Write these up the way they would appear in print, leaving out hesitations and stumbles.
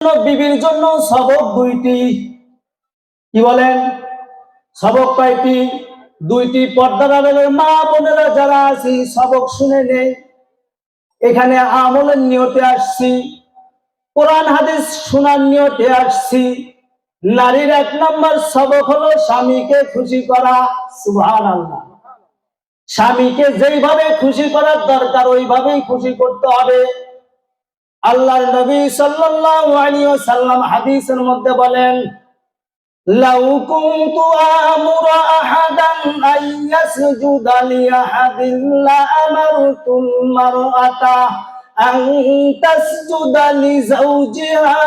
বিবির জন্য সবক দুইটি। কি বলেন? সবক কয়টি? দুইটি। পর্দার আড়ালের মা বোনেরা যারা আছি, সবক শুনে নেই। এখানে আমলের নিয়তে আসছি, কোরআন হাদিস শোনার নিয়তে আসছি। নারীর 1 নম্বর সবক হলো স্বামীকে খুশি করা। সুবহানাল্লাহ। স্বামীকে যেইভাবে খুশি করার দরকার ওইভাবেই খুশি করতে হবে। আল্লাহর নবী সাল্লাল্লাহু আলাইহি ওয়াসাল্লাম হাদিসের মধ্যে বলেন, লাউ কুনতু আমুরু আহাদান আইয়াসজুদা লিআহাদিন লা আমারতুল মারআতা আন তাসজুদা লিজাওজিহা।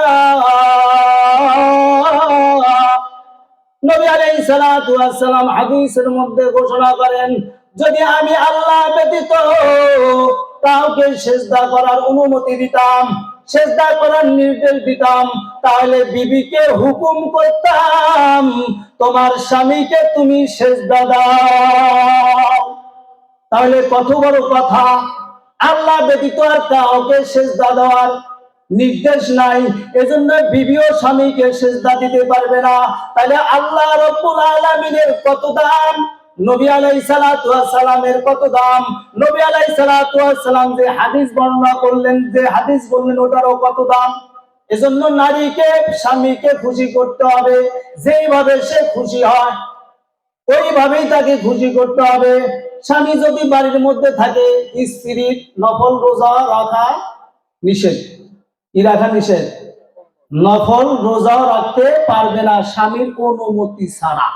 নবী আলাইহিস সালাতু ওয়াস সালাম হাদিসের মধ্যে ঘোষণা করেন, যদি আমি আল্লাহ ব্যতীত কাউকে সিজদা করার অনুমতি দিতাম, সিজদা করার নির্দেশ দিতাম, তাহলে বিবিকে হুকুম করতাম তোমার স্বামীকে তুমি সিজদা দাও। তাহলে কত বড় কথা! আল্লাহ ব্যতীত আর কাউকে সিজদা দেওয়ার নির্দেশ নাই, এজন্য বিবিও স্বামীকে সিজদা দিতে পারবে না। তাহলে আল্লাহ রাব্বুল আলামিনের কত দাম, নবী আলাইহিস সালাতু ওয়াস সালামের কত দাম। নবী আলাইহিস সালাতু ওয়াস সালাম যে হাদিস বর্ণনা করলেন, যে হাদিস বললেন, ওটারও কত দাম। এজন্য নারীকে স্বামীকে খুশি করতে হবে, যেইভাবে সে খুশি হয় ওইভাবেই তাকে খুশি করতে হবে। স্বামী যদি বাড়ির মধ্যে থাকে, স্ত্রীর নফল রোজা রাখা নিষেধ। কি রাখা নিষেধ? নফল রোজা রাখতে পারবে না স্বামীর অনুমতি ছাড়া।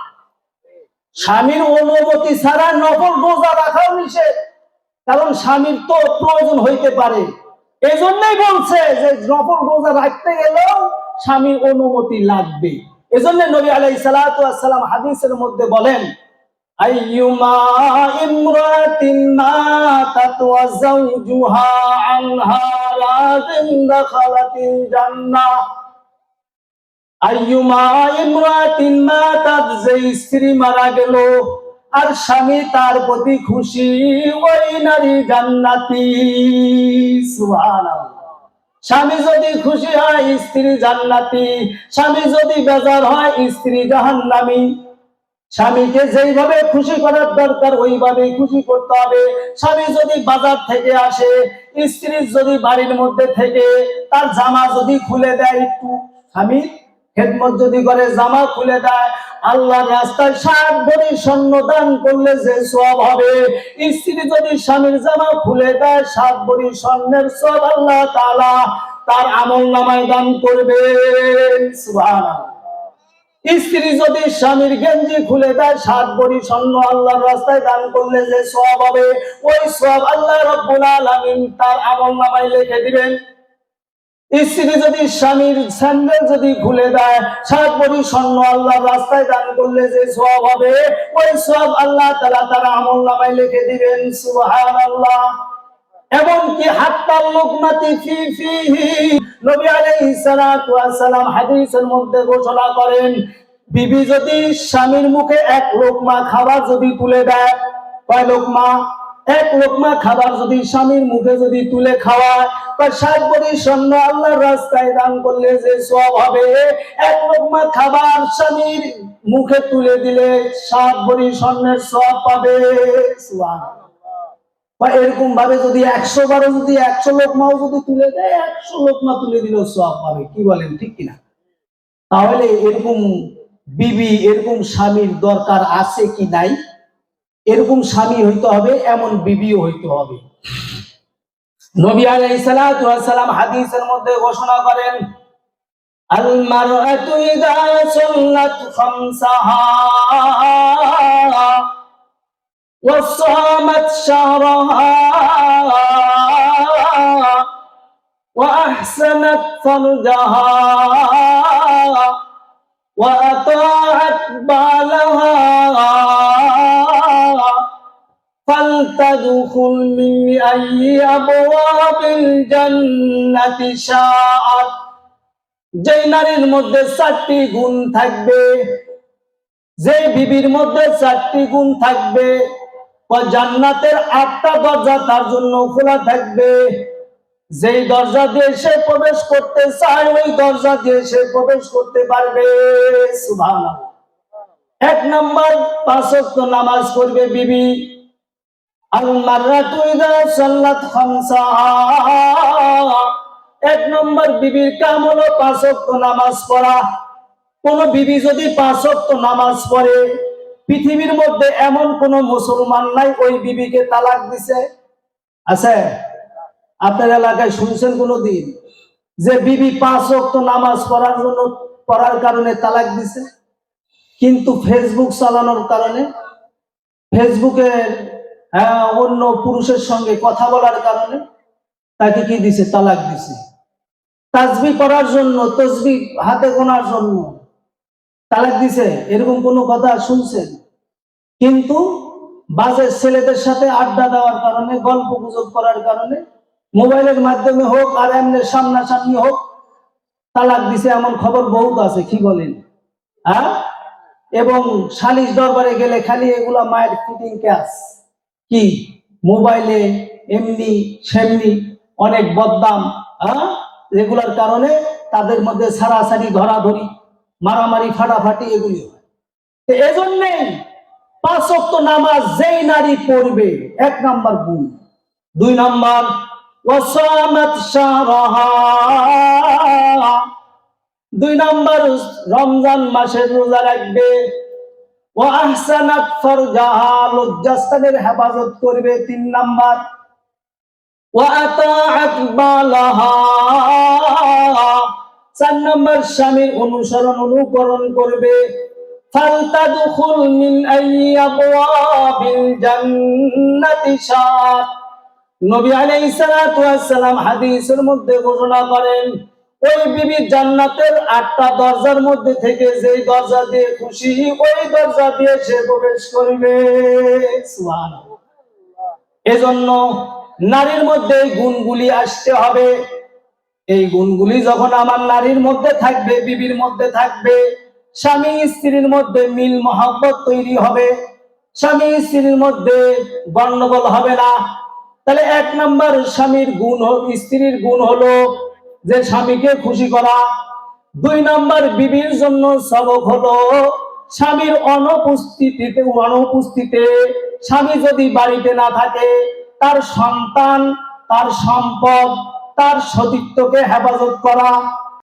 স্বামীর অনুমতি ছাড়া নফল রোজা রাখাও নিষেধ, কারণ স্বামীর তো প্রয়োজন হইতে পারে। এজন্যই বলছে যে নফল রোজা রাখতে গেলেও স্বামীর অনুমতি লাগবে। এজন্য নবী আলাইহিস সালাতু ওয়াস সালাম হাদিসের মধ্যে বলেন, আইয়ুমা ইমরাতিন মাতাত ওয়া যাওজুহা আনহা রাযিন দাখালাতিল জান্নাহ। আইয়ুমা ইমরাতিন মাতাত, যে স্ত্রী মারা গেল আর স্বামী তার প্রতি খুশি, ওই নারী জান্নাতি। সুবহানাল্লাহ। স্বামী যদি খুশি হয় স্ত্রী জান্নাতি, স্বামী যদি বেজার হয় স্ত্রী জাহান্নামী। স্বামীকে যেইভাবে খুশি করার দরকার ওইভাবেই খুশি করতে হবে। স্বামী যদি বাজার থেকে আসে, স্ত্রী যদি বাড়ির মধ্যে থেকে তার জামা যদি খুলে দেয়, একটু স্বামী খেদমত যদি করে, জামা খুলে দেয়, আল্লাহর রাস্তায় 7 ভরি স্বর্ণ দান করলে যে সওয়াব হবে, স্ত্রী যদি স্বামীর জামা খুলে দেয় 7 ভরি স্বর্ণের সওয়াব আল্লাহ তাআলা তার আমলনামায় দান করবেন। সুবহানাল্লাহ। স্ত্রী যদি স্বামীর গেঞ্জি খুলে দেয় 7 ভরি স্বর্ণ আল্লাহর রাস্তায় দান করলে যে সওয়াব হবে, ওই সওয়াব আল্লাহ রাব্বুল আলামিন তার আমলনামায় লিখে দিবেন। স্ত্রী যদি স্বামীর স্যান্ডেল যদি খুলে দেয় 7 ভরি স্বর্ণ আল্লাহর রাস্তায় দান করলে যে সওয়াব হবে, ওই সওয়াব আল্লাহ তাআলা তার আমলনামায় লিখে দিবেন। সুবহানাল্লাহ। এমনকি হাত্তা লুকমাতি ফি ফিহি, নবী আলাইহিস সালাতু ওয়াস সালাম হাদিসের মধ্যে ঘোষণা করেন, বিবি যদি স্বামীর মুখে 1 লোকমা খাবার যদি তুলে দেয়, কয় লোকমা? 1 লোকমা খাবার যদি স্বামীর মুখে যদি তুলে খাওয়ায়, বা 7 ভরি স্বর্ণ আল্লাহর রাস্তায় দান করলে যে সওয়াব হবে, 1 লোকমা খাবার স্বামীর মুখে তুলে দিলে 7 ভরি স্বর্ণের সওয়াব পাবে। সুবহানাল্লাহ। বা এরকম ভাবে যদি 100 বারও যদি 100 লোকমাও যদি তুলে দেয়, 100 লোকমা তুলে দিলেও সওয়াব পাবে। কি বলেন, ঠিক কিনা? তাহলে এরকম বিবি, এরকম স্বামীর দরকার আছে কি নাই? এরকম স্বামী হইতে হবে, এমন বিবিও হইতে হবে। নবী আলাইহিস সালাতু ওয়াস সালাম হাদিসের মধ্যে ঘোষণা করেন, আল মারআতু ইযা সাল্লাত খামসাহা ওয়া সামাত শাহরাহা ওয়া আহসানাত ফারজাহা ওয়া আতাআত বালাহা ফালতাদখুল মিন আইয়ি আবওয়াবিল জান্নাতি শাআত। যে নারীর মধ্যে 4টি গুণ থাকবে, যে বিবির মধ্যে 4টি গুণ থাকবে, জান্নাতের 8টা দরজা তার জন্য খোলা থাকবে। যেই দরজা দিয়ে সে প্রবেশ করতে চায় ওই দরজা দিয়ে সে প্রবেশ করতে পারবে। সুবহানাল্লাহ। এক নাম্বার, 5 ওয়াক্ত নামাজ পড়বে বিবি। আল মাররাতু ইযা সাল্লাত খামসাহা, এক নম্বর বিবির কাম হলো 5 ওয়াক্ত নামাজ পড়া। কোন বিবি যদি 5 ওয়াক্ত নামাজ পড়ে, পৃথিবীর মধ্যে এমন কোন মুসলমান নাই ওই বিবিকে তালাক দিছে? আছে? আপনার এলাকায় শুনছেন কোনদিন যে বিবি 5 ওয়াক্ত নামাজ পড়ার কারণে তালাক দিছে? কিন্তু ফেসবুক চালানোর কারণে, ফেসবুকের অন্য পুরুষের সঙ্গে কথা বলার কারণে তাকে কি দিছে? তালাক দিছে। তাসবিহ করার জন্য, তসবিহ হাতে গোনার জন্য তালাক দিছে, এরকম কোনো কথা শুনছেন? কিন্তু বাজে ছেলেদের সাথে আড্ডা দেওয়ার কারণে, গল্প গুজব করার কারণে, মোবাইলের মাধ্যমে হোক আর এমনি সামনাসামনি হোক, তালাক দিছে এমন খবর বহুত আছে। কি বলেন? হ্যাঁ। এবং সালিশ দরবারে গেলে খালি এগুলা মায়ের ফিটিং ক্যাস, কি মোবাইলে এমনি সেমনি অনেক বদনাম, এগুলার কারণে তাদের মধ্যে ছাড়াছাড়ি, ধরাধরি, মারামারি, ফাটাফাটি এগুলি হয়। এজন্যই 5 ওয়াক্ত নামাজ যেই নারী পড়বে, 1 নাম্বার গুণ। 2 নাম্বার, ওয়াসামাত শাহরাহা, 2 নাম্বার রমজান মাসের রোজা রাখবে। ওয়া আহসানাত ফারজাহা, লজ্জাস্থানের হেফাজত করবে। 3 নাম্বার, ওয়া আতাআত বালাহা, 4 নাম্বার স্বামীর অনুকরণ করবে। ফালতাদখুল মিন আইয়ি আবওয়াবিল জান্নাতি শাআ, নবী আলাইহিস সালাতু ওয়াস সালাম হাদিসের মধ্যে ঘোষণা করেন, ওই বিবি জান্নাতের 8টা দরজার মধ্যে থেকে যেই দরজা দিয়ে খুশি ওই দরজা দিয়ে সে প্রবেশ করবে। সুবহানাল্লাহ। এজন্য নারীর মধ্যে এই গুণগুলি আসতে হবে। এই গুণগুলি যখন আমার নারীর মধ্যে থাকবে, বিবির মধ্যে থাকবে, স্বামী স্ত্রীর মধ্যে মিল মহব্বত তৈরি হবে, স্বামী স্ত্রীর মধ্যে গন্ডগোল হবে না। তাহলে 1 নাম্বার স্বামীর গুণ, স্ত্রীর গুণ হলো যে স্বামীকে খুশি করা। 2 নাম্বার বিবির জন্য সবক হলো স্বামীর অনুপস্থিতিতে স্বামী যদি বাড়িতে না থাকে, তার সন্তান, তার সম্পদ, তার সতীত্বকে হেফাজত করা।